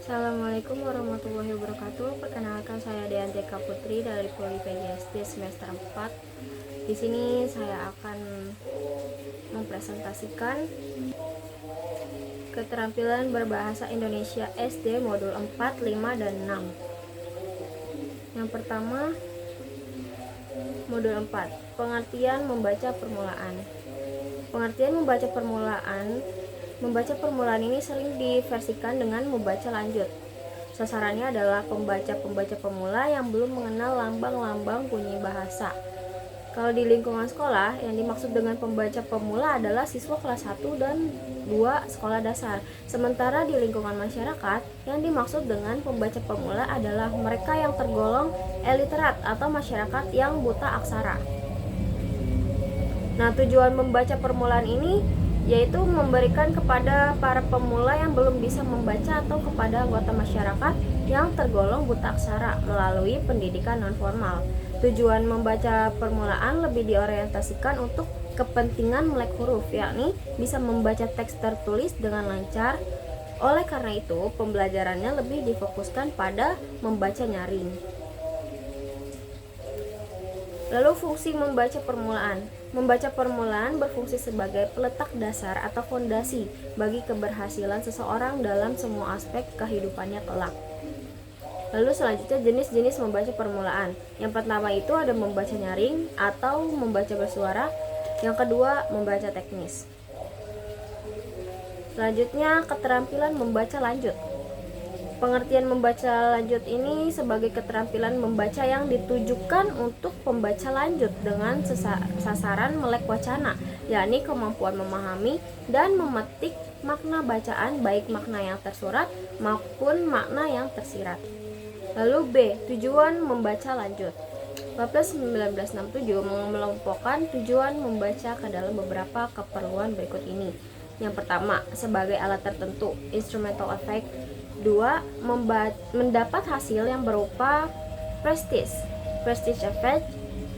Assalamualaikum warahmatullahi wabarakatuh. Perkenalkan, saya Deantika Putri dari Prodi PGSD semester 4. Di sini saya akan mempresentasikan keterampilan berbahasa Indonesia SD modul 4, 5, dan 6. Yang pertama, modul 4, pengertian membaca permulaan. Pengertian membaca permulaan ini sering diversikan dengan membaca lanjut. Sasarannya adalah pembaca-pembaca pemula yang belum mengenal lambang-lambang bunyi bahasa. Kalau di lingkungan sekolah, yang dimaksud dengan pembaca pemula adalah siswa kelas 1 dan 2 sekolah dasar. Sementara di lingkungan masyarakat, yang dimaksud dengan pembaca pemula adalah mereka yang tergolong illiterate atau masyarakat yang buta aksara. Nah, tujuan membaca permulaan ini yaitu memberikan kepada para pemula yang belum bisa membaca atau kepada anggota masyarakat yang tergolong buta aksara melalui pendidikan nonformal. Tujuan membaca permulaan lebih diorientasikan untuk kepentingan melek huruf, yakni bisa membaca teks tertulis dengan lancar. Oleh karena itu, pembelajarannya lebih difokuskan pada membaca nyaring. Lalu fungsi membaca permulaan. Membaca permulaan berfungsi sebagai peletak dasar atau fondasi bagi keberhasilan seseorang dalam semua aspek kehidupannya kelak. Lalu selanjutnya jenis-jenis membaca permulaan. Yang pertama itu ada membaca nyaring atau membaca bersuara. Yang kedua, membaca teknis. Selanjutnya, keterampilan membaca lanjut. Pengertian membaca lanjut ini sebagai keterampilan membaca yang ditujukan untuk pembaca lanjut dengan sasaran melek wacana, yakni kemampuan memahami dan memetik makna bacaan, baik makna yang tersurat maupun makna yang tersirat. Lalu B, tujuan membaca lanjut. Wapres 1967 mengelompokkan tujuan membaca ke dalam beberapa keperluan berikut ini. Yang pertama, sebagai alat tertentu, instrumental effect. 2, mendapat hasil yang berupa prestige effect.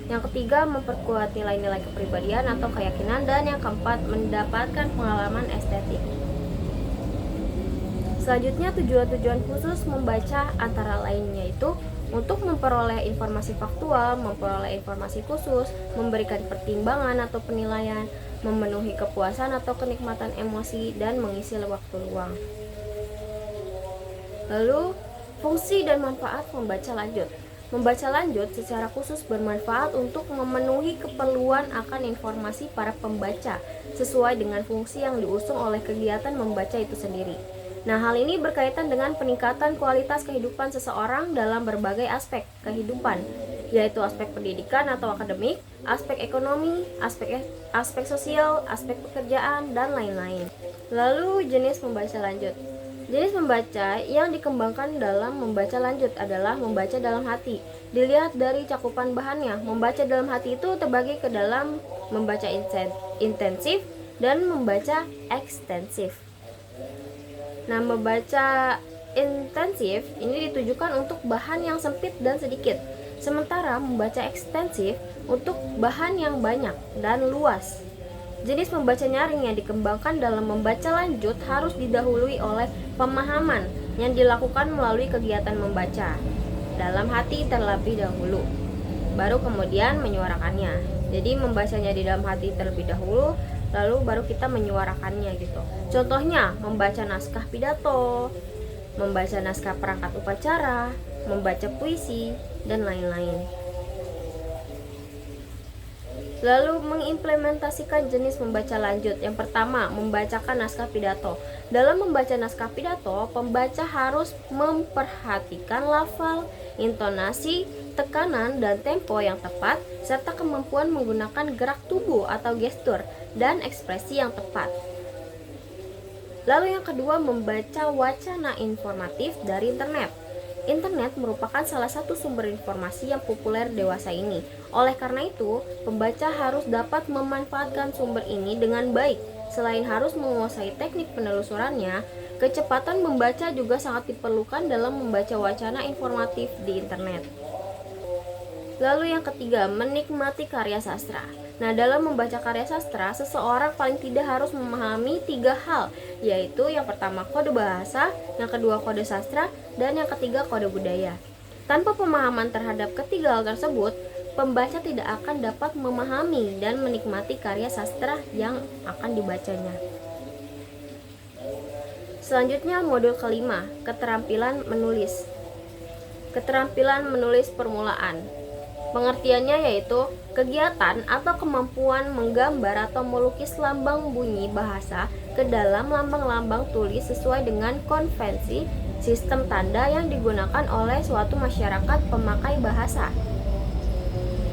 Yang ketiga, memperkuat nilai-nilai kepribadian atau keyakinan. Dan yang keempat, mendapatkan pengalaman estetik. Selanjutnya, tujuan-tujuan khusus membaca antara lain yaitu untuk memperoleh informasi faktual, memperoleh informasi khusus, memberikan pertimbangan atau penilaian, memenuhi kepuasan atau kenikmatan emosi, dan mengisi waktu luang. Lalu, fungsi dan manfaat membaca lanjut. Membaca lanjut secara khusus bermanfaat untuk memenuhi keperluan akan informasi para pembaca sesuai dengan fungsi yang diusung oleh kegiatan membaca itu sendiri. Nah, hal ini berkaitan dengan peningkatan kualitas kehidupan seseorang dalam berbagai aspek kehidupan, yaitu aspek pendidikan atau akademik, aspek ekonomi, aspek sosial, aspek pekerjaan, dan lain-lain. Lalu, jenis membaca lanjut. Jenis membaca yang dikembangkan dalam membaca lanjut adalah membaca dalam hati. Dilihat dari cakupan bahannya, membaca dalam hati itu terbagi ke dalam membaca intensif dan membaca ekstensif. Nah, membaca intensif ini ditujukan untuk bahan yang sempit dan sedikit, sementara membaca ekstensif untuk bahan yang banyak dan luas. Jenis membaca nyaring yang dikembangkan dalam membaca lanjut harus didahului oleh pemahaman yang dilakukan melalui kegiatan membaca dalam hati terlebih dahulu, baru kemudian menyuarakannya. Jadi membacanya di dalam hati terlebih dahulu, lalu baru kita menyuarakannya gitu. Contohnya, membaca naskah pidato, membaca naskah perangkat upacara, membaca puisi, dan lain-lain. Lalu mengimplementasikan jenis membaca lanjut. Yang pertama, membacakan naskah pidato. Dalam membaca naskah pidato, pembaca harus memperhatikan lafal, intonasi, tekanan, dan tempo yang tepat, serta kemampuan menggunakan gerak tubuh atau gestur dan ekspresi yang tepat. Lalu yang kedua, membaca wacana informatif dari internet. Internet merupakan salah satu sumber informasi yang populer dewasa ini. Oleh karena itu, pembaca harus dapat memanfaatkan sumber ini dengan baik. Selain harus menguasai teknik penelusurannya, kecepatan membaca juga sangat diperlukan dalam membaca wacana informatif di internet. Lalu yang ketiga, menikmati karya sastra. Nah, dalam membaca karya sastra, seseorang paling tidak harus memahami 3 hal, yaitu yang pertama kode bahasa, yang kedua kode sastra, dan yang ketiga kode budaya. Tanpa pemahaman terhadap ketiga hal tersebut, pembaca tidak akan dapat memahami dan menikmati karya sastra yang akan dibacanya. Selanjutnya modul kelima, keterampilan menulis. Keterampilan menulis permulaan. Pengertiannya yaitu kegiatan atau kemampuan menggambar atau melukis lambang bunyi bahasa ke dalam lambang-lambang tulis sesuai dengan konvensi sistem tanda yang digunakan oleh suatu masyarakat pemakai bahasa.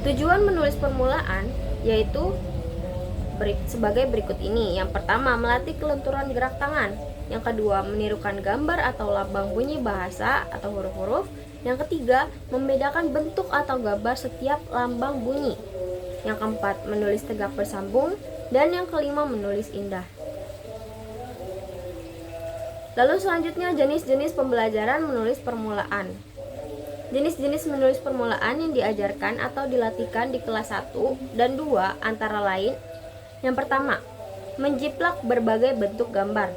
Tujuan menulis permulaan yaitu sebagai berikut ini. Yang pertama, melatih kelenturan gerak tangan. Yang kedua, menirukan gambar atau lambang bunyi bahasa atau huruf-huruf. Yang ketiga, membedakan bentuk atau gambar setiap lambang bunyi. Yang keempat, menulis tegak bersambung. Dan yang kelima, menulis indah. Lalu selanjutnya, jenis-jenis pembelajaran menulis permulaan. Jenis-jenis menulis permulaan yang diajarkan atau dilatihkan di kelas 1 dan 2 antara lain: yang pertama, menjiplak berbagai bentuk gambar.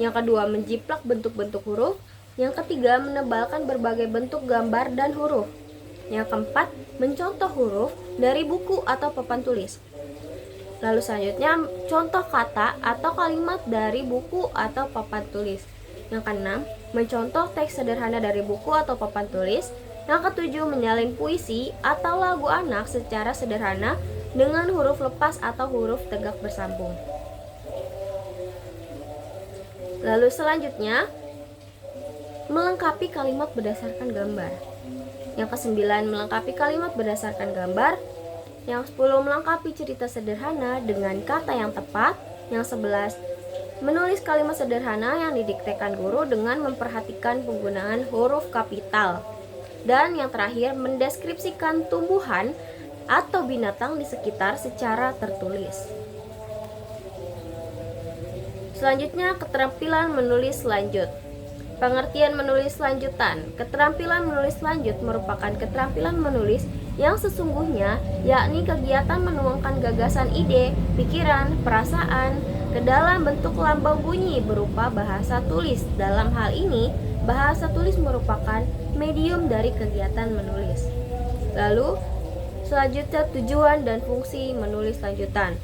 Yang kedua, menjiplak bentuk-bentuk huruf. Yang ketiga, menebalkan berbagai bentuk gambar dan huruf. Yang keempat, mencontoh huruf dari buku atau papan tulis. Lalu selanjutnya, contoh kata atau kalimat dari buku atau papan tulis. Yang keenam, mencontoh teks sederhana dari buku atau papan tulis. Yang ketujuh, menyalin puisi atau lagu anak secara sederhana dengan huruf lepas atau huruf tegak bersambung. Lalu selanjutnya, melengkapi kalimat berdasarkan gambar. Yang kesembilan, melengkapi kalimat berdasarkan gambar. Yang 10, melengkapi cerita sederhana dengan kata yang tepat. Yang 11, menulis kalimat sederhana yang didiktekan guru dengan memperhatikan penggunaan huruf kapital. Dan yang terakhir, mendeskripsikan tumbuhan atau binatang di sekitar secara tertulis. Selanjutnya, keterampilan menulis lanjut. Pengertian menulis lanjutan. Keterampilan menulis lanjut merupakan keterampilan menulis yang sesungguhnya, yakni kegiatan menuangkan gagasan ide, pikiran, perasaan ke dalam bentuk lambang bunyi berupa bahasa tulis. Dalam hal ini, bahasa tulis merupakan medium dari kegiatan menulis. Lalu, selanjutnya tujuan dan fungsi menulis lanjutan.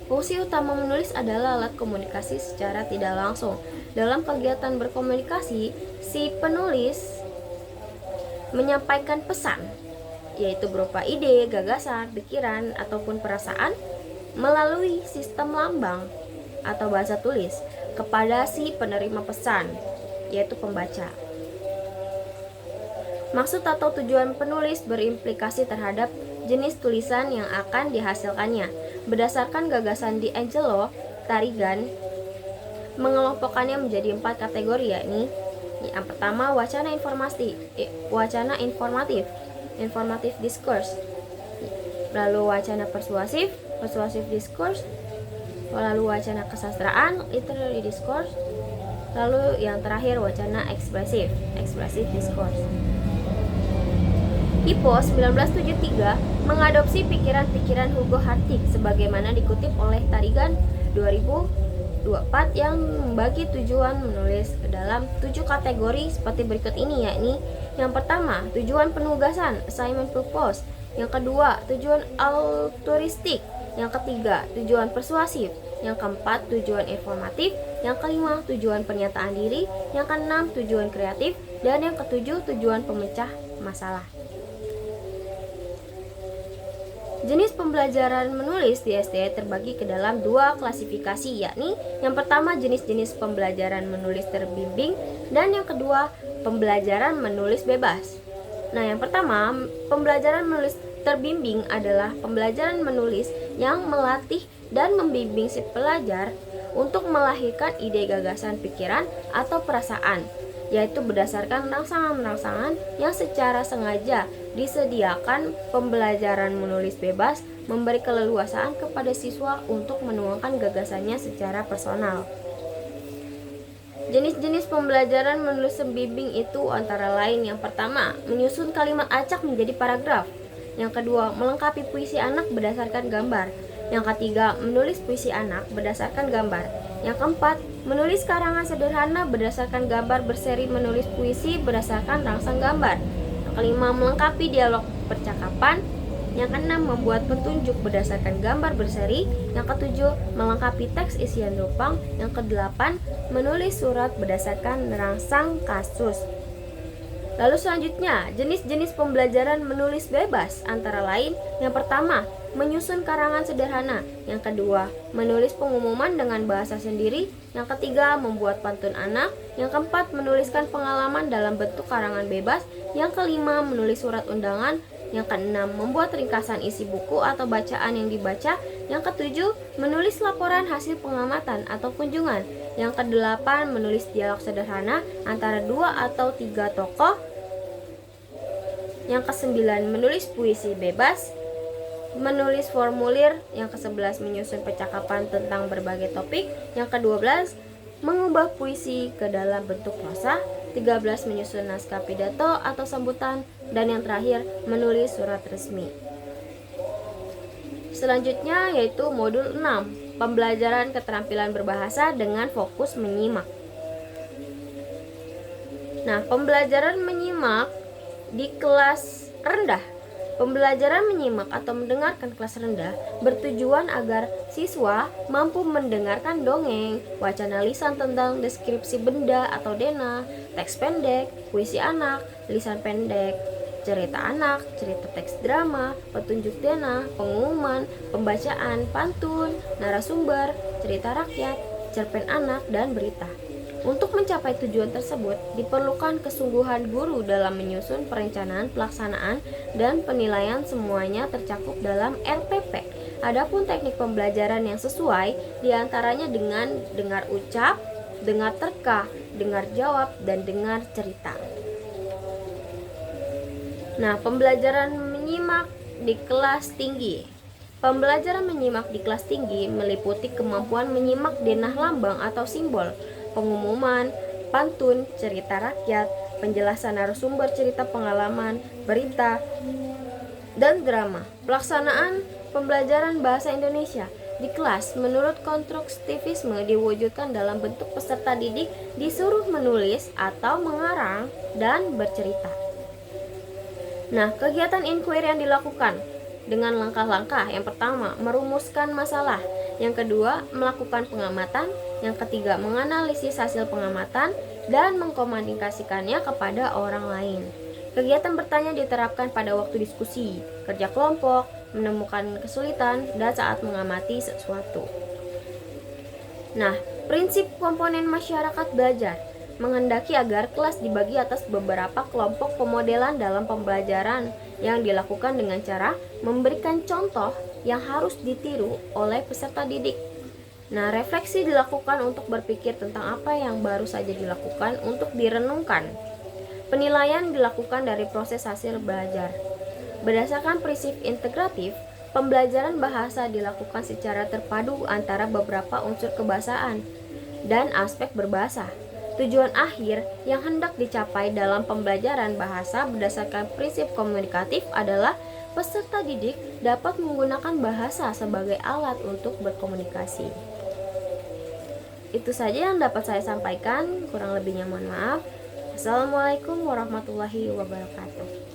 Fungsi utama menulis adalah alat komunikasi secara tidak langsung. Dalam kegiatan berkomunikasi, si penulis menyampaikan pesan, yaitu berupa ide, gagasan, pikiran, ataupun perasaan melalui sistem lambang atau bahasa tulis kepada si penerima pesan, yaitu pembaca. Maksud atau tujuan penulis berimplikasi terhadap jenis tulisan yang akan dihasilkannya. Berdasarkan gagasan D'Angelo, Tarigan mengelompokkannya menjadi 4 kategori, yakni yang pertama, wacana informatif, informative discourse. Lalu wacana persuasif, persuasive discourse. Lalu wacana kesastraan, literary discourse. Lalu yang terakhir, wacana ekspresif, expressive discourse. Hippo 1973 mengadopsi pikiran-pikiran Hugo Hartig sebagaimana dikutip oleh Tarigan 2024 yang membagi tujuan menulis ke dalam 7 kategori seperti berikut ini, yakni yang pertama, tujuan penugasan, assignment purpose. Yang kedua, tujuan altruistik. Yang ketiga, tujuan persuasif. Yang keempat, tujuan informatif. Yang kelima, tujuan pernyataan diri. Yang keenam, tujuan kreatif. Dan yang ketujuh, tujuan pemecah masalah. Jenis pembelajaran menulis di SD terbagi ke dalam 2 klasifikasi, yakni yang pertama jenis-jenis pembelajaran menulis terbimbing dan yang kedua pembelajaran menulis bebas. Nah, yang pertama, pembelajaran menulis terbimbing adalah pembelajaran menulis yang melatih dan membimbing si pelajar untuk melahirkan ide, gagasan, pikiran, atau perasaan, yaitu berdasarkan rangsangan-rangsangan yang secara sengaja disediakan. Pembelajaran menulis bebas memberi keleluasaan kepada siswa untuk menuangkan gagasannya secara personal. Jenis-jenis pembelajaran menulis terbimbing itu antara lain: yang pertama, menyusun kalimat acak menjadi paragraf. Yang kedua, melengkapi puisi anak berdasarkan gambar. Yang ketiga, menulis puisi anak berdasarkan gambar. Yang keempat, menulis karangan sederhana berdasarkan gambar berseri menulis puisi berdasarkan rangsang gambar. Yang kelima, melengkapi dialog percakapan. Yang keenam, membuat petunjuk berdasarkan gambar berseri. Yang ketujuh, melengkapi teks isian dopang. Yang kedelapan, menulis surat berdasarkan rangsang kasus. Lalu selanjutnya, jenis-jenis pembelajaran menulis bebas antara lain: yang pertama, menyusun karangan sederhana. Yang kedua, menulis pengumuman dengan bahasa sendiri. Yang ketiga, membuat pantun anak. Yang keempat, menuliskan pengalaman dalam bentuk karangan bebas. Yang kelima, menulis surat undangan. Yang keenam, membuat ringkasan isi buku atau bacaan yang dibaca. Yang ketujuh, menulis laporan hasil pengamatan atau kunjungan. Yang kedelapan, menulis dialog sederhana antara 2 atau 3 tokoh. Yang kesembilan, menulis puisi bebas. Menulis formulir. Yang ke-11, menyusun percakapan tentang berbagai topik. Yang ke-12, mengubah puisi ke dalam bentuk prosa. 13, menyusun naskah pidato atau sambutan. Dan yang terakhir, menulis surat resmi. Selanjutnya yaitu modul 6, pembelajaran keterampilan berbahasa dengan fokus menyimak. Nah, pembelajaran menyimak di kelas rendah. Pembelajaran menyimak atau mendengarkan kelas rendah bertujuan agar siswa mampu mendengarkan dongeng, wacana lisan tentang deskripsi benda atau dena, teks pendek, puisi anak, lisan pendek, cerita anak, cerita teks drama, petunjuk dena, pengumuman, pembacaan, pantun, narasumber, cerita rakyat, cerpen anak, dan berita. Untuk mencapai tujuan tersebut, diperlukan kesungguhan guru dalam menyusun perencanaan, pelaksanaan, dan penilaian semuanya tercakup dalam RPP. Adapun teknik pembelajaran yang sesuai diantaranya dengan dengar ucap, dengar terka, dengar jawab, dan dengar cerita. Nah, pembelajaran menyimak di kelas tinggi. Pembelajaran menyimak di kelas tinggi meliputi kemampuan menyimak denah lambang atau simbol, pengumuman, pantun, cerita rakyat, penjelasan narasumber cerita pengalaman, berita, dan drama. Pelaksanaan pembelajaran bahasa Indonesia di kelas menurut konstruktivisme diwujudkan dalam bentuk peserta didik disuruh menulis atau mengarang dan bercerita. Nah, kegiatan inquiry yang dilakukan dengan langkah-langkah: yang pertama, merumuskan masalah; yang kedua, melakukan pengamatan; yang ketiga, menganalisis hasil pengamatan dan mengkomunikasikannya kepada orang lain. Kegiatan bertanya diterapkan pada waktu diskusi, kerja kelompok, menemukan kesulitan, dan saat mengamati sesuatu. Nah, prinsip komponen masyarakat belajar menghendaki agar kelas dibagi atas beberapa kelompok pemodelan dalam pembelajaran yang dilakukan dengan cara memberikan contoh yang harus ditiru oleh peserta didik. Nah, refleksi dilakukan untuk berpikir tentang apa yang baru saja dilakukan untuk direnungkan. Penilaian dilakukan dari proses hasil belajar. Berdasarkan prinsip integratif, pembelajaran bahasa dilakukan secara terpadu antara beberapa unsur kebahasaan dan aspek berbahasa. Tujuan akhir yang hendak dicapai dalam pembelajaran bahasa berdasarkan prinsip komunikatif adalah peserta didik dapat menggunakan bahasa sebagai alat untuk berkomunikasi. Itu saja yang dapat saya sampaikan, kurang lebihnya mohon maaf. Assalamualaikum warahmatullahi wabarakatuh.